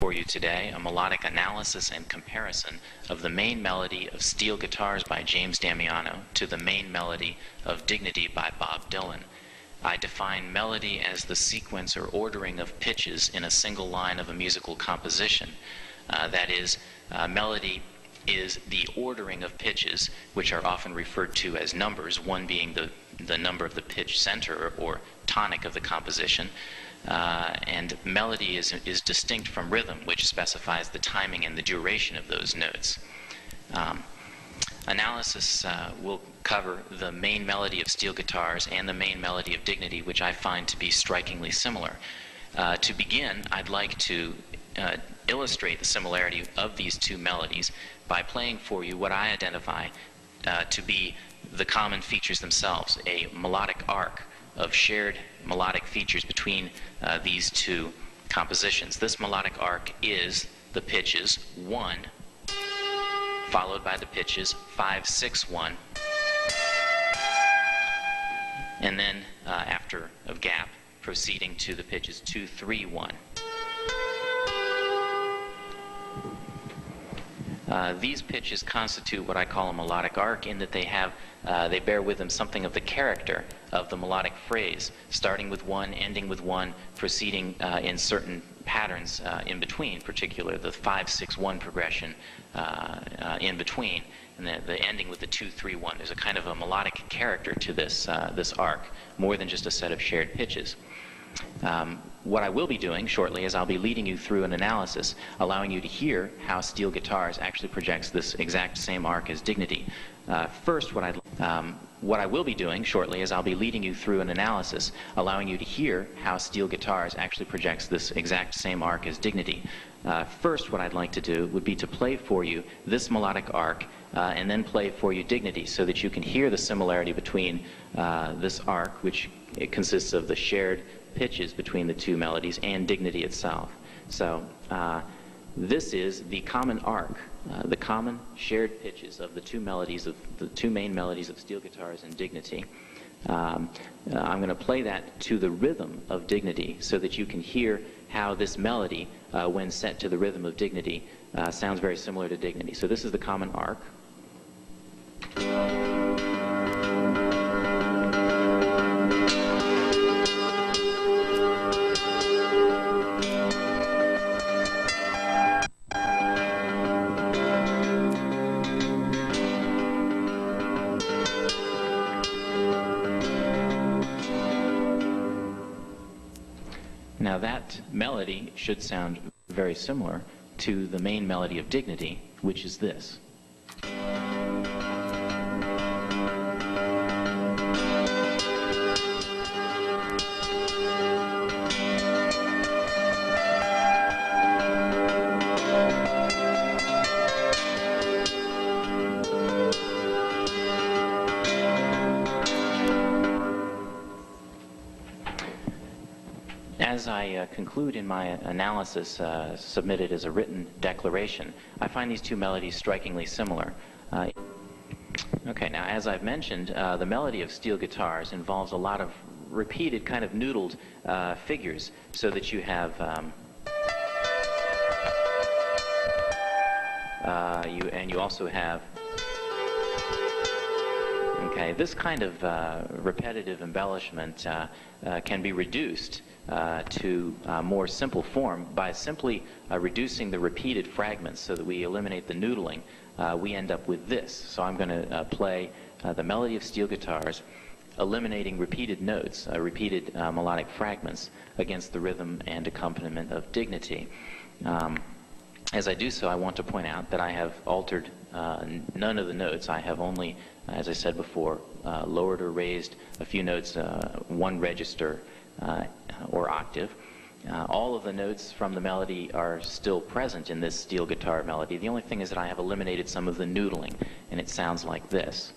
for you today a melodic analysis and comparison of the main melody of Steel Guitars by James Damiano to the main melody of Dignity by Bob Dylan. I define melody as the sequence or ordering of pitches in a single line of a musical composition. That is, melody is the ordering of pitches, which are often referred to as numbers, one being the number of the pitch center or tonic of the composition. And melody is distinct from rhythm, which specifies the timing and the duration of those notes. Analysis will cover the main melody of Steel Guitars and the main melody of Dignity, which I find to be strikingly similar. To begin, I'd like to illustrate the similarity of these two melodies by playing for you what I identify to be the common features themselves, a melodic arc of shared melodic features between these two compositions. This melodic arc is the pitches 1, followed by the pitches 5, 6, 1, and then after a gap, proceeding to the pitches 2, 3, 1. These pitches constitute what I call a melodic arc in that they bear with them something of the character of the melodic phrase, starting with 1, ending with 1, proceeding in certain patterns in between, particularly the 5, 6, 1 progression in between, and the ending with the 2, 3, 1. There's a kind of a melodic character to this arc, more than just a set of shared pitches. What I will be doing shortly is I'll be leading you through an analysis, allowing you to hear how Steel Guitars actually projects this exact same arc as Dignity. First, what I will be doing shortly is I'll be leading you through an analysis, allowing you to hear how Steel Guitars actually projects this exact same arc as Dignity. First, what I'd like to do would be to play for you this melodic arc and then play for you Dignity, so that you can hear the similarity between this arc, which it consists of the shared pitches between the two melodies, and Dignity itself. So this is the common arc, the common shared pitches of the two melodies, of the two main melodies of Steel Guitars and Dignity. I'm going to play that to the rhythm of Dignity so that you can hear how this melody, when set to the rhythm of Dignity, sounds very similar to Dignity. So this is the common arc. Now that melody should sound very similar to the main melody of Dignity, which is this. As I conclude in my analysis submitted as a written declaration, I find these two melodies strikingly similar. Okay, now as I've mentioned, the melody of Steel Guitars involves a lot of repeated kind of noodled figures, so that you have you also have, okay, this kind of repetitive embellishment can be reduced to more simple form by simply reducing the repeated fragments so that we eliminate the noodling. We end up with this. So I'm going to play the melody of Steel Guitars, eliminating repeated notes, repeated melodic fragments against the rhythm and accompaniment of Dignity. As I do so, I want to point out that I have altered none of the notes. I have only, as I said before, lowered or raised a few notes, one register or octave. All of the notes from the melody are still present in this steel guitar melody. The only thing is that I have eliminated some of the noodling, and it sounds like this.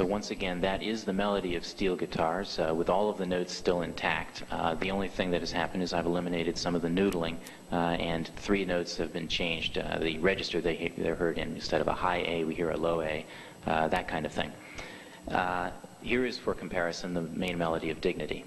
So once again, that is the melody of steel guitars with all of the notes still intact. The only thing that has happened is I've eliminated some of the noodling and 3 notes have been changed. The register they're heard in, instead of a high A, we hear a low A, that kind of thing. Here is, for comparison, the main melody of Dignity.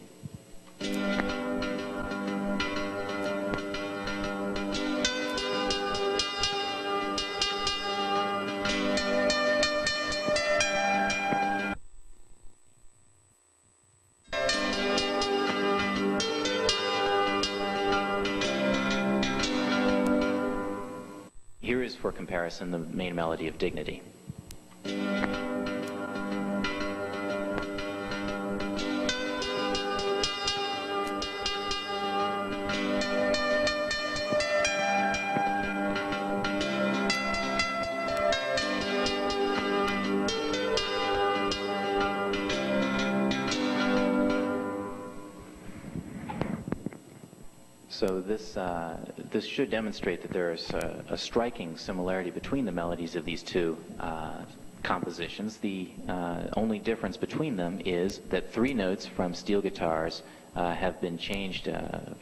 Here is, for comparison, the main melody of Dignity. So this should demonstrate that there is a striking similarity between the melodies of these two compositions. The only difference between them is that 3 notes from steel guitars have been changed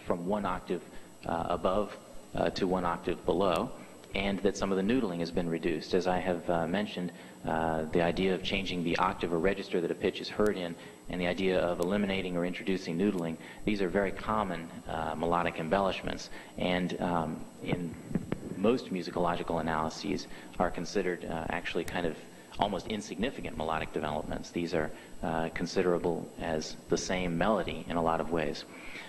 from 1 octave above to 1 octave below, and that some of the noodling has been reduced. As I have mentioned, the idea of changing the octave or register that a pitch is heard in and the idea of eliminating or introducing noodling, these are very common melodic embellishments, and in most musicological analyses are considered actually kind of almost insignificant melodic developments. These are considerable as the same melody in a lot of ways.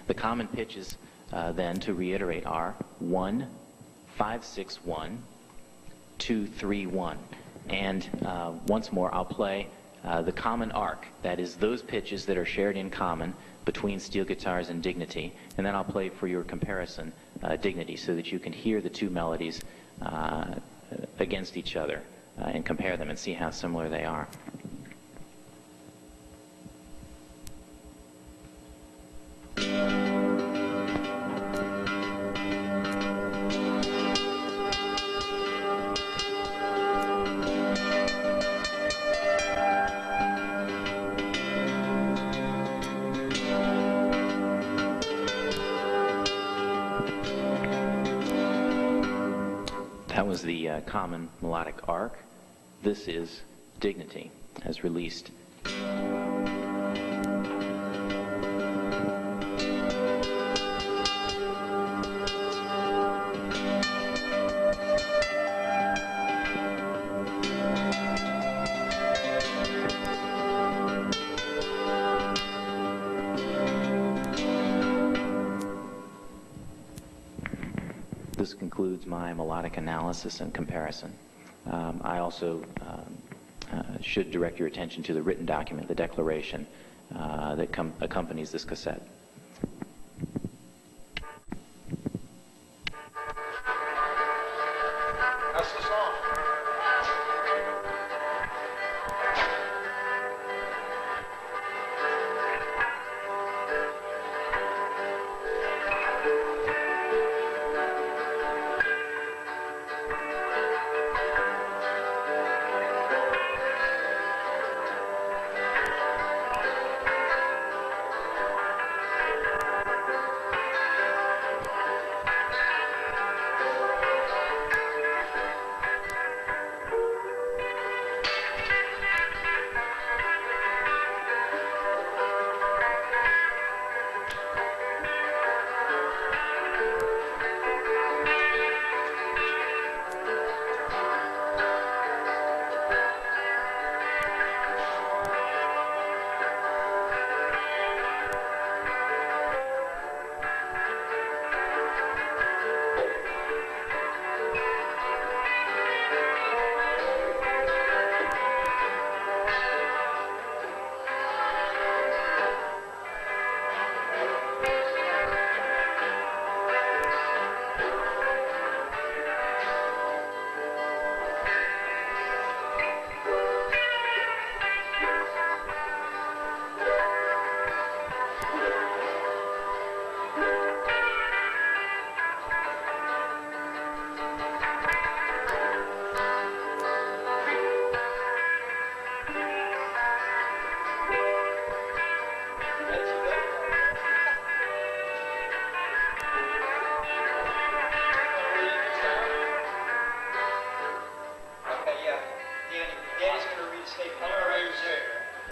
The common pitches then, to reiterate, are 1, 5, 6, 1, 2, 3, 1. And once more, I'll play the common arc, that is those pitches that are shared in common between steel guitars and Dignity, and then I'll play for your comparison Dignity, so that you can hear the 2 melodies against each other and compare them and see how similar they are. That was the common melodic arc. This is Dignity, as released. This concludes my melodic analysis and comparison. I also should direct your attention to the written document, the declaration that accompanies this cassette. That's the song.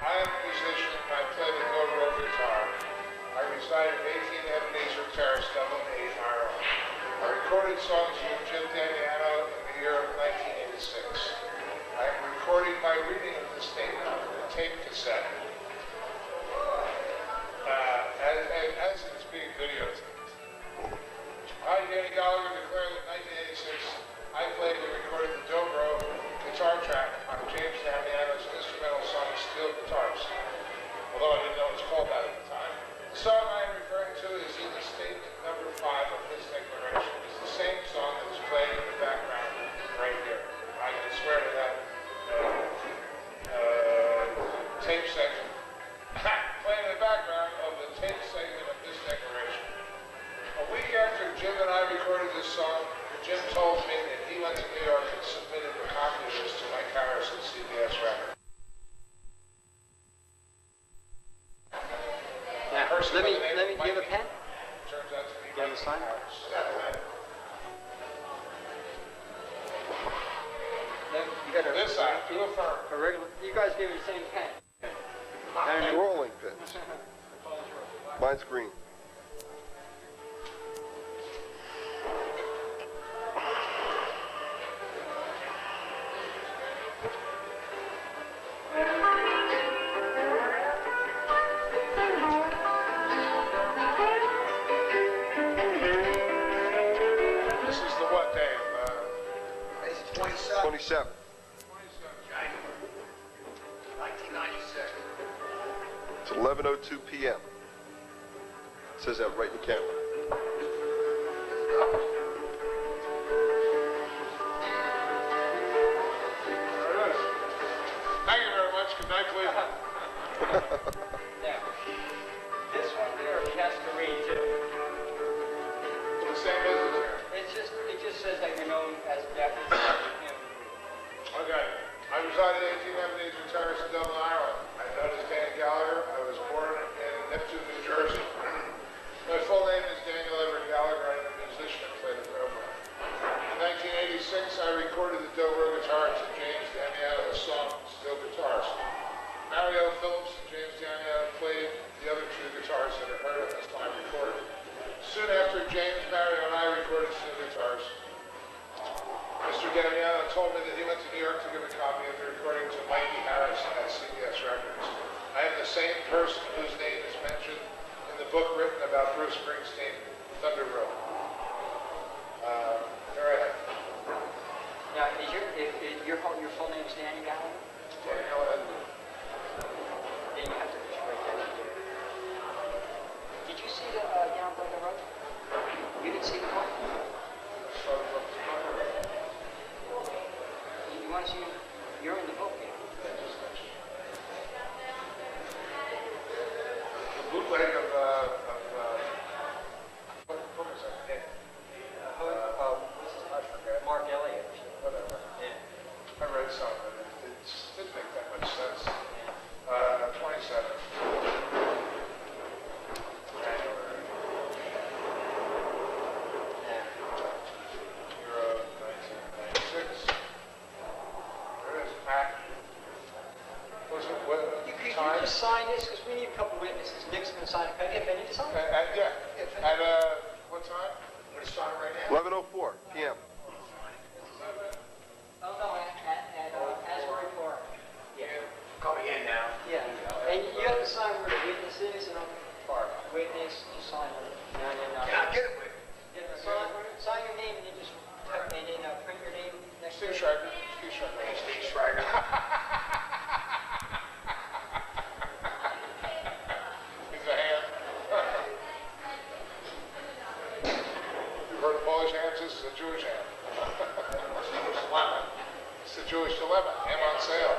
I am a musician. I play the dobro guitar. I reside at 18 Ebenezer Terrace, Dublin, Ireland. I recorded songs with Jim Damiano in the year of 1986. I am recording my reading of the statement on a tape cassette. As it is being videotaped. I, Danny Gallagher, declare that in 1986 I played and recorded the dobro guitar track on James Damiano's instrumental song Steel Guitars, although I didn't know it was called that at the time. The song I am referring to is in the statement number 5 of this declaration. It's the same song that is playing in the background right here. I can swear to that tape segment. Playing in the background of the tape segment of this declaration. A week after Jim and I recorded this song, Jim told me that he went to New York and submitted a copy of this to Mike Harris at CBS Records. Now, let me give a pen. Turns out to be You have a sign? You got This side, to affirm. a regular. You guys give me the same pen. And rolling pins. Mine's green. This is the what, Dave? 27. 27. 1996. It's 11:02 p.m. It says that right in the camera. There it is. Thank you very much. Good night, Cleveland. Now, this one here has to read too. The same business here. It just says that you're known as Japanese. Okay. I reside at 18 Ebenezer Terrace in Dublin, Ireland. I'm known as Dan Gallagher. I was born in Neptune, New Jersey. My full name is Daniel Everett Gallagher. I'm a musician and play the dobro. In 1986, I recorded the dobro guitar to James Damiano's song, Steel Guitars. Mario Phillips and James Damiano played the other two guitars that are heard on this time recorded. Soon after James, Mario, and I recorded Steel Guitars, Mr. Damiano told me that he went to New York to give a copy of the recording to Mikey Harris at CBS Records. I am the same person whose name is mentioned in the book written about Bruce Springsteen, Thunder Road. Here I am. Now, is your full name is Danny Gallagher? Daniel Edward. Then you have to just write that in there. Did you see the Down by the Road? You didn't see the book? You want to see? You're in the book here. The bootleg of what was that? I forgot. Mark Elliott. Whatever. Yeah. I read some of it. It didn't make that much sense. 27. January. Yeah. Year of 1996. There it is, Matt. Was it what You could time? just sign this because we need a couple witnesses. Nick's going to sign it. Can I get Benny to sign it? Yeah. At what time? We're starting right now. 11:04 p.m. Oh, no, at Asbury Park. Yeah. Coming in now. Yeah. And you have to sign where the witness is and on Park. Witness, just sign it. No. Can I get it with? Yeah, sign your name and then just print your name next to Steve it. Schreiber. Steve Schreiber. Steve Schreiber. He's a hand. You've heard of Polish hands? This is a Jewish hand. It's a Jewish dilemma. Ham on sale.